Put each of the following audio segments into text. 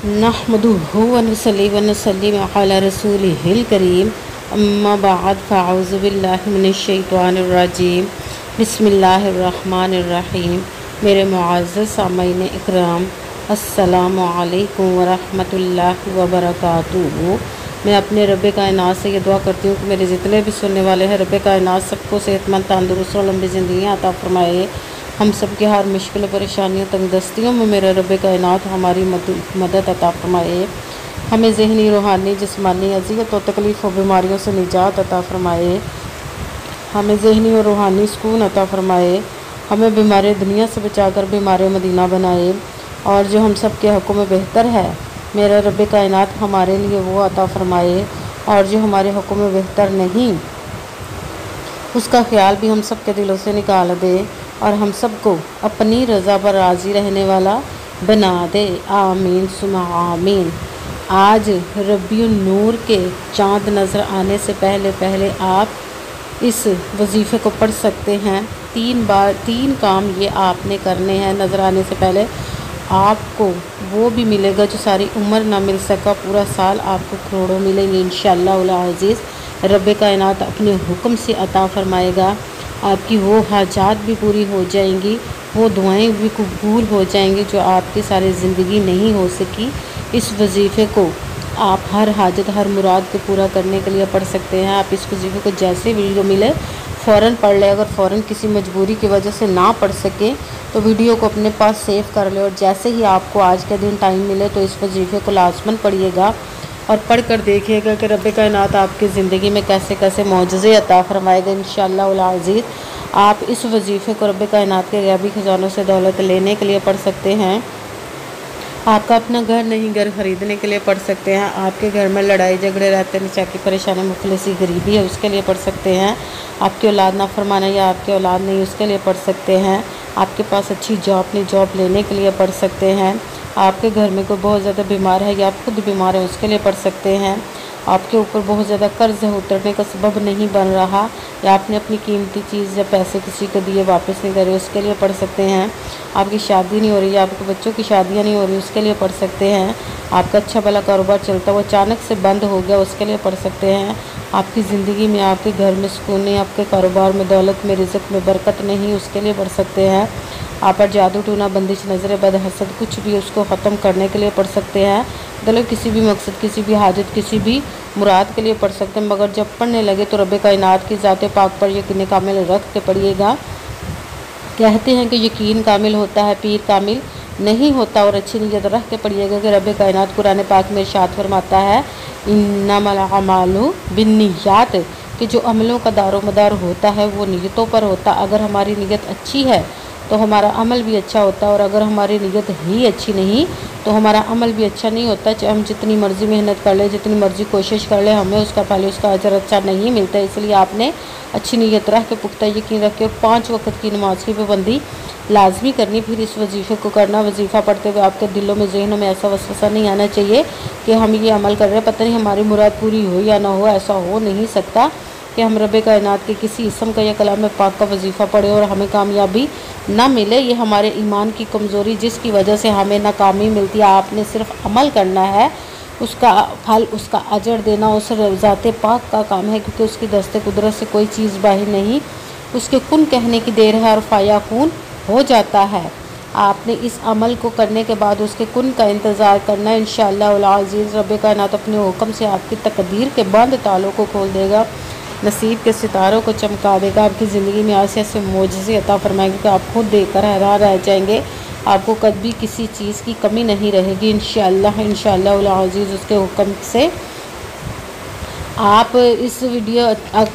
नहमदुहु व नसल्ली व नसल्लिम अला रसूलिहिल करीम अम्मा बाद फ़अऊज़ु बिल्लाहि मिनश शैतानिर रजीम बिस्मिल्लाहिर रहमानिर रहीम। मेरे मुअज़्ज़ज़ सामईन इकराम, अस्सलामु अलैकुम व रहमतुल्लाहि व बरकातुहू। मैं अपने रब्बे कायनात से ये दुआ करती हूँ कि मेरे जितने भी सुनने वाले हैं, रब्बे कायनात सबको सेहतमंद, तंदुरुस्त और लंबी ज़िंदगी अता फरमाए। हम सब की हर मुश्किल परेशानियों तंगदस्तियों में मेरे रब्बे कायनात हमारी मदद अता फरमाए। हमें ज़हनी, रूहानी, जिस्मानी अज़ियत और तकलीफ़ और बीमारियों से निजात अता फरमाए। हमें ज़हनी और रूहानी सुकून अता फरमाए। हमें बीमारी दुनिया से बचाकर बीमारी मदीना बनाए। और जो हम सब के हक़ों में बेहतर है, मेरा रब्बे कायनात हमारे लिए वो अता फरमाए। और जो हमारे हक़ों में बेहतर नहीं, उसका ख्याल भी हम सब के दिलों से निकाल दे और हम सबको अपनी रज़ा पर राज़ी रहने वाला बना दे। आमीन सुमा आमीन। आज रबीउन नूर के चाँद नज़र आने से पहले आप इस वजीफ़े को पढ़ सकते हैं 3 बार। 3 काम ये आपने करने हैं नज़र आने से पहले। आपको वो भी मिलेगा जो सारी उम्र ना मिल सका, पूरा साल आपको करोड़ों मिलेंगे इंशाअल्लाह अज़ीज़। रब्बे कायनात अपने हुक्म से अता फरमाएगा। आपकी वो हाजात भी पूरी हो जाएंगी, वो दुआएं भी कबूल हो जाएंगी जो आपकी सारी ज़िंदगी नहीं हो सकी। इस वजीफ़े को आप हर हाजत, हर मुराद को पूरा करने के लिए पढ़ सकते हैं। आप इस वजीफ़े को जैसे वीडियो मिले फ़ौरन पढ़ ले। अगर फ़ौरन किसी मजबूरी की वजह से ना पढ़ सके तो वीडियो को अपने पास सेव कर ले और जैसे ही आपको आज के दिन टाइम मिले तो इस वजीफ़े को लाज़मन पढ़िएगा और पढ़ कर देखिएगा कि रब्बे कायनात आपकी ज़िंदगी में कैसे कैसे मौजज़े अता फरमाएगा इंशाअल्लाह अज़ीज़। आप इस वजीफ़े को रब्बे कायनात के गैबी खजानों से दौलत लेने के लिए पढ़ सकते हैं। आपका अपना घर नहीं, घर ख़रीदने के लिए पढ़ सकते हैं। आपके घर में लड़ाई झगड़े रहते हैं, निचा की परेशानी, मुफलिसी, गरीबी है, उसके लिए पढ़ सकते हैं। आपकी औलाद ना फरमाना या आपकी औलाद नहीं, उसके लिए पढ़ सकते हैं। आपके पास अच्छी जॉब नहीं, जॉब लेने के लिए पढ़ सकते हैं। आपके घर में कोई बहुत ज़्यादा बीमार है या आप खुद बीमार हैं, उसके लिए पढ़ सकते हैं। आपके ऊपर बहुत ज़्यादा कर्ज है, उतरने का सबब नहीं बन रहा, या आपने अपनी कीमती चीज़ या पैसे किसी को दिए वापस नहीं करे, उसके लिए पढ़ सकते हैं। आपकी शादी नहीं हो रही, आपके बच्चों की शादियां नहीं हो रही, उसके लिए पढ़ सकते हैं। आपका अच्छा भला कारोबार चलता वो अचानक से बंद हो गया, उसके लिए पढ़ सकते हैं। आपकी ज़िंदगी में, आपके घर में सुकून नहीं, आपके कारोबार में, दौलत में, रिज़्क़ में बरकत नहीं, उसके लिए पढ़ सकते हैं। आप पर जादू, टूना, बंदिश, नज़र बद, हसद, कुछ भी उसको ख़त्म करने के लिए पढ़ सकते हैं। मतलब किसी भी मकसद, किसी भी हाजत, किसी भी मुराद के लिए पढ़ सकते हैं। मगर जब पढ़ने लगे तो रब्बे कायनात की ज़ात पाक पर यकीन कामिल रख के पढ़िएगा। कहते हैं कि यकीन कामिल होता है, पीर कामिल नहीं होता। और अच्छी नीयत रख के पढ़िएगा कि रब्बे कायनात कुरान पाक में इरशाद फरमाता है, इन्नमल अमालु बिन्नियात, कि जो अमलों का दारोमदार होता है वो नीयतों पर होता। अगर हमारी नीयत अच्छी है तो हमारा अमल भी अच्छा होता है, और अगर हमारी नीयत ही अच्छी नहीं तो हमारा अमल भी अच्छा नहीं होता। चाहे हम जितनी मर्ज़ी मेहनत कर ले, जितनी मर्ज़ी कोशिश कर ले, हमें उसका पहले उसका अजर अच्छा नहीं मिलता। इसलिए आपने अच्छी नीयत रख के, पुख्ता यकीन रख के 5 वक्त की नमाज की पाबंदी लाजमी करनी, फिर इस वजीफ़े को करना। वजीफ़ा पढ़ते हुए आपके दिलों में, ज़हनों में ऐसा वसवसा नहीं आना चाहिए कि हम ये अमल कर रहे हैं, पता नहीं हमारी मुराद पूरी हो या ना हो। ऐसा हो नहीं सकता कि हम रब्बे कायनात के किसी इसम का या कलाम पाक का वजीफ़ा पढ़े और हमें कामयाबी ना मिले। ये हमारे ईमान की कमज़ोरी, जिसकी वजह से हमें नाकामी मिलती है। आपने सिर्फ अमल करना है, उसका फल, उसका अजर देना उस ज़ात पाक का काम है, क्योंकि उसकी दस्ते कुदरत से कोई चीज़ बाहर नहीं। उसके कुन कहने की देर है और फ़याकून हो जाता है। आपने इस अमल को करने के बाद उसके कुन का इंतज़ार करना है। इंशाअल्लाह अज़ीज़ रब्बे कायनात अपने हुक्म से आपकी तकदीर के बंद तालों को खोल देगा, नसीब के सितारों को चमका देगा। आपकी ज़िंदगी में ऐसे ऐसे मौजज़े अता फरमाएंगे कि आप खुद देखकर हैरान रह जाएंगे। आपको कभी किसी चीज़ की कमी नहीं रहेगी इंशाअल्लाह अज़ीज़ उसके हुक्म से। आप इस वीडियो,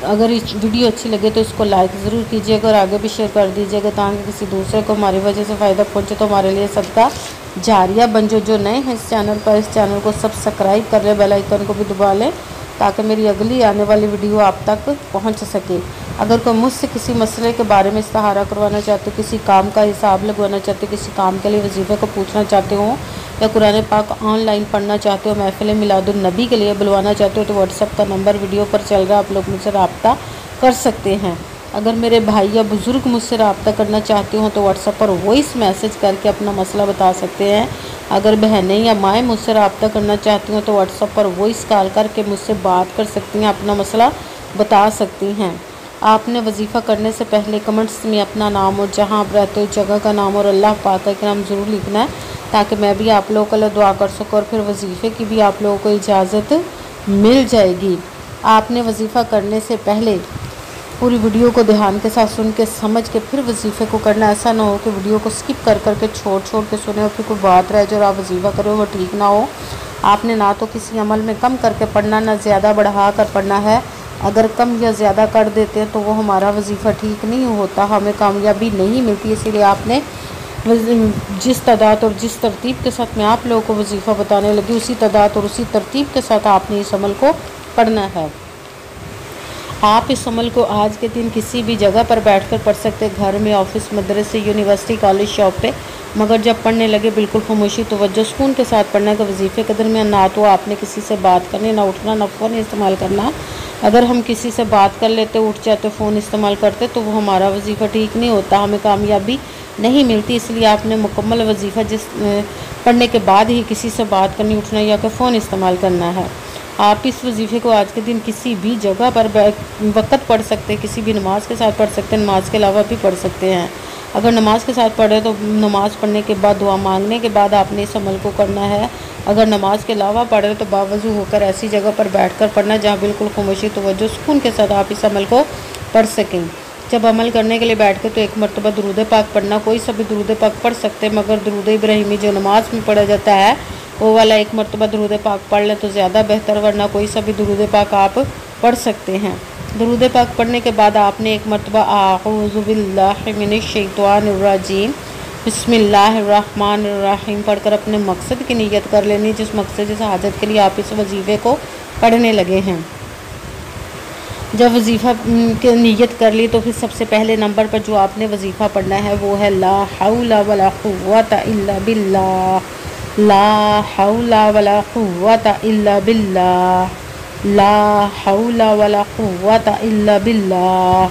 अगर इस वीडियो अच्छी लगे तो इसको लाइक ज़रूर कीजिएगा और आगे भी शेयर कर दीजिएगा, ताकि किसी दूसरे को हमारी वजह से फ़ायदा पहुँचे तो हमारे लिए सदका जारिया बन। जो नए हैं इस चैनल पर, इस चैनल को सब्सक्राइब कर लें, बेल आइकन को भी दबा लें, ताकि मेरी अगली आने वाली वीडियो आप तक पहुंच सके। अगर कोई मुझसे किसी मसले के बारे में इस्तिहारा करवाना चाहते हो, किसी काम का हिसाब लगवाना चाहते हो, किसी काम के लिए वजीफ़े को पूछना चाहते हो, या कुरान पाक ऑनलाइन पढ़ना चाहते हो, महफिल मिलादुन नबी के लिए बुलवाना चाहते हो, तो व्हाट्सअप का नंबर वीडियो पर चल रहा है, आप लोग मुझसे रब्ता कर सकते हैं। अगर मेरे भाई या बुज़ुर्ग मुझसे रब्ता करना चाहते हो तो व्हाट्सएप पर वॉइस मैसेज करके अपना मसला बता सकते हैं। अगर बहनें या माएँ मुझसे रब्ता करना चाहती हैं तो व्हाट्सएप पर वॉइस कॉल करके मुझसे बात कर सकती हैं, अपना मसला बता सकती हैं। आपने वजीफ़ा करने से पहले कमेंट्स में अपना नाम और जहां आप रहते हो जगह का नाम और अल्लाह पाक का नाम ज़रूर लिखना है, ताकि मैं भी आप लोगों के लिए दुआ कर सकूँ और फिर वजीफ़े की भी आप लोगों को इजाज़त मिल जाएगी। आपने वजीफ़ा करने से पहले पूरी वीडियो को ध्यान के साथ सुन के समझ के फिर वजीफ़े को करना। ऐसा ना हो कि वीडियो को स्किप कर करके छोड़ के सुने और फिर कोई बात रह जाए और आप वजीफ़ा करो वो ठीक ना हो। आपने ना तो किसी अमल में कम करके पढ़ना, ना ज़्यादा बढ़ा कर पढ़ना है। अगर कम या ज़्यादा कर देते हैं तो वो हमारा वजीफ़ा ठीक नहीं होता, हमें कामयाबी नहीं मिलती। इसीलिए आपने जिस तादाद और जिस तरतीब के साथ मैं आप लोगों को वजीफ़ा बताने लगी, उसी तादाद और उसी तरतीब के साथ आपने इस अमल को पढ़ना है। आप इस अमल को आज के दिन किसी भी जगह पर बैठकर पढ़ सकते हैं, घर में, ऑफिस, मदरसे, यूनिवर्सिटी, कॉलेज, शॉप पे। मगर जब पढ़ने लगे बिल्कुल खामोशी तवज्जो सुकून के साथ पढ़ना है। वजीफ़े के दरमियान ना तो आपने किसी से बात करनी, ना उठना, ना फ़ोन इस्तेमाल करना। अगर हम किसी से बात कर लेते, उठ जाते, फ़ोन इस्तेमाल करते तो वो हमारा वजीफ़ा ठीक नहीं होता, हमें कामयाबी नहीं मिलती। इसलिए आपने मुकम्मल वजीफ़ा पढ़ने के बाद ही किसी से बात करनी, उठना या फिर फ़ोन इस्तेमाल करना है। आप इस वजीफ़े को आज के दिन किसी भी जगह पर वक़्त पढ़ सकते हैं, किसी भी नमाज के साथ पढ़ सकते हैं, नमाज के अलावा भी पढ़ सकते हैं। अगर नमाज के साथ पढ़े तो नमाज़ पढ़ने के बाद, दुआ मांगने के बाद आपने इस अमल को करना है। अगर नमाज के अलावा पढ़ रहे तो बावजू होकर ऐसी जगह पर बैठकर पढ़ना जहाँ बिल्कुल खामोशी तवज्जो सुकून के साथ आप इस अमल को पढ़ सकें। जब अमल करने के लिए बैठ के तो एक मरतबा दुरूद पाक पढ़ना, कोई सा भी दुरूद पाक पढ़ सकते हैं, मगर दुरूद इब्राहिमी जो नमाज में पढ़ा जाता है वो वाला एक मरतबा दुरूद पाक पढ़ लें तो ज़्यादा बेहतर, वरना कोई सा भी दुरूद पाक आप पढ़ सकते हैं। दुरूद पाक पढ़ने के बाद आपने एक मरतबा आऊज़ु बिल्लाहि मिनश शैतानिर रजीम बिस्मिल्लाहिर्रहमानिर रहीम पढ़कर अपने मकसद की नीयत कर लेनी, जिस मकसद, जिस हाजत के लिए आप इस वजीफ़े को पढ़ने लगे हैं। जब वजीफ़ा की नीयत कर ली तो फिर सबसे पहले नंबर पर जो आपने वजीफ़ा पढ़ना है वो है ला हौला वला कुव्वता इल्ला बिल्लाह, ला हौला वला कुव्वता इल्ला बिल्लाह, ला हौला वला कुव्वता इल्ला बिल्लाह,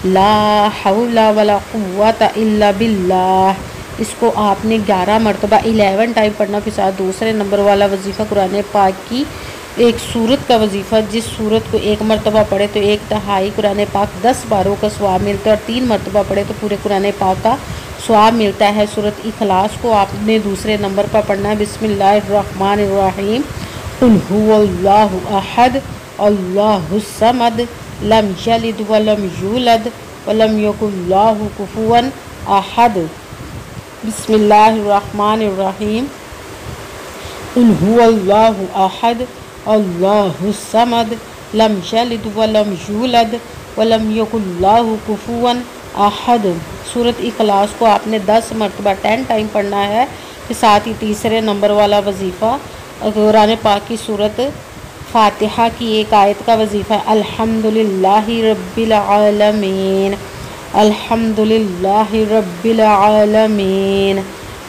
ला हौला वला कुव्वता इल्ला बिल्लाह। इसको आपने 11 मरतबा 11 टाइम पढ़ना। फिर साथ दूसरे नंबर वाला वजीफ़ा कुरान पाक की एक सूरत का वजीफ़ा, जिस सूरत को एक मरतबा पढ़े तो 1/3 कुरान पाक 10 बारों का सवाब मिलता है और 3 मरतबा पढ़े तो पूरे कुरान पाक का सवाब मिलता है। सूरत इखलास को आपने दूसरे नंबर पर पढ़ना है। बिस्मिल्लाहिर्रहमानिर्रहीम कुल हुवल्लाहु अहद अल्लाहुस समद लम यलिद वलम यूलद वलम यकुल्लाहु कुफुवन अहद। बिस्मिल्लाहिर्रहमानिर्रहीम कुल हुवल्लाहु अहद अल्लाहुस समद लम यलिद वलम यूलद वलम यकुल्लाहु कुफुवन अहद। सूरत इखलास को आपने 10 मरतबा 10 टाइम पढ़ना है। फिर साथ ही तीसरे नंबर वाला वजीफ़ा कुरान पाक की सूरत फातिहा की एक आयत का वजीफ़ा अल्हम्दुलिल्लाहि रब्बिल आलमीन, अल्हम्दुलिल्लाहि रब्बिल आलमीन,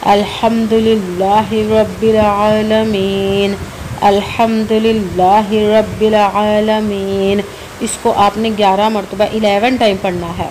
अल्हम्दुलिल्लाहि रब्बिल आलमीन, अल्हम्दुलिल्लाहि रब्बिल आलमीन। इसको आपने 11 मरतबा 11 टाइम पढ़ना है।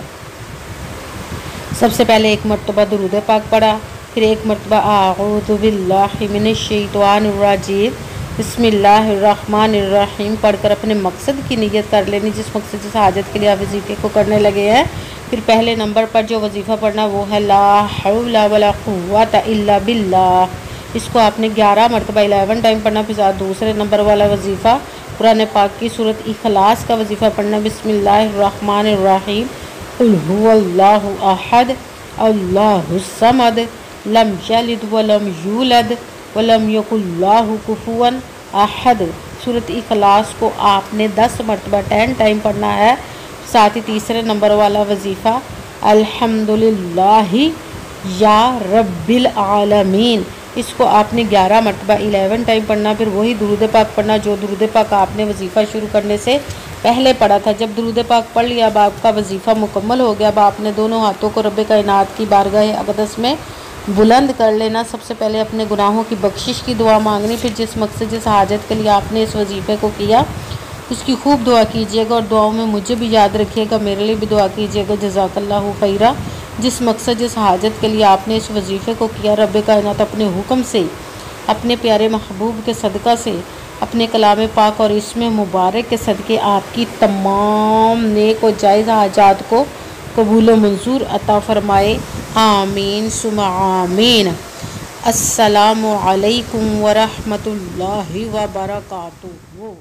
सबसे पहले एक मरतबा दुरूद पाक पढ़ा, फिर एक मरतबा आऊज़ु बिल्लाहि मिनश शैतानिर रजीम बिस्मिल्लाहिर्रहमानिर्रहीम पढ़कर अपने मकसद की नीयत कर लेनी, जिस मकसद, जिस हाजत के लिए आप वजीफ़े को करने लगे हैं। फिर पहले नंबर पर जो वजीफ़ा पढ़ना वो है ला हौला वला कुव्वता इल्ला बिल्लाह। इसको आपने 11 मरतबा 11 टाइम पढ़ना। फिर साथ दूसरे नंबर वाला वजीफ़ा कुरान पाक की सूरत इखलास का वजीफ़ा पढ़ना। बिस्मिल्लाहिर्रहमानिर्रहीम कुल हुवल्लाहु अहद अल्लाहुस समद लम यलिद वलम यूलद वलम यकुल्लाहु कुफुवन अहद। सूरत इखलास को आपने 10 मरतबा 10 टाइम पढ़ना है। साथ ही तीसरे नंबर वाला वजीफ़ा अल्हम्दुलिल्लाहि या रब्बिल आलमीन, इसको आपने 11 मरतबा 11 टाइम पढ़ना। फिर वही दुरूद पाक पढ़ना जो दुरूद पाक आपने वजीफ़ा शुरू करने से पहले पढ़ा था। जब दुरूद पाक पढ़ लिया, अब आपका वजीफ़ा मुकम्मल हो गया। अब आपने दोनों हाथों को रब्बे कायनात की बारगाह अक़दस में बुलंद कर लेना। सबसे पहले अपने गुनाहों की बख्शिश की दुआ मांगनी। फिर जिस मकसद, जिस हाजत के लिए आपने इस वजीफ़े को किया उसकी खूब दुआ कीजिएगा और दुआओं में मुझे भी याद रखिएगा, मेरे लिए भी दुआ कीजिएगा। जज़ाकल्लाहु खैरा। जिस मकसद, जिस हाजत के लिए आपने इस वजीफ़े को किया, रब्बे कायनात अपने हुक्म से अपने प्यारे महबूब के सदक़ा से, अपने कलाम पाक और इसमें मुबारक के सदक़े आपकी तमाम नेक और जायज़ हाजात को कबूल व मंजूर अता फ़रमाए। आमीन सुम्मा आमीन। अस्सलामु अलैकुम व रहमतुल्लाहि व बरकातुहू।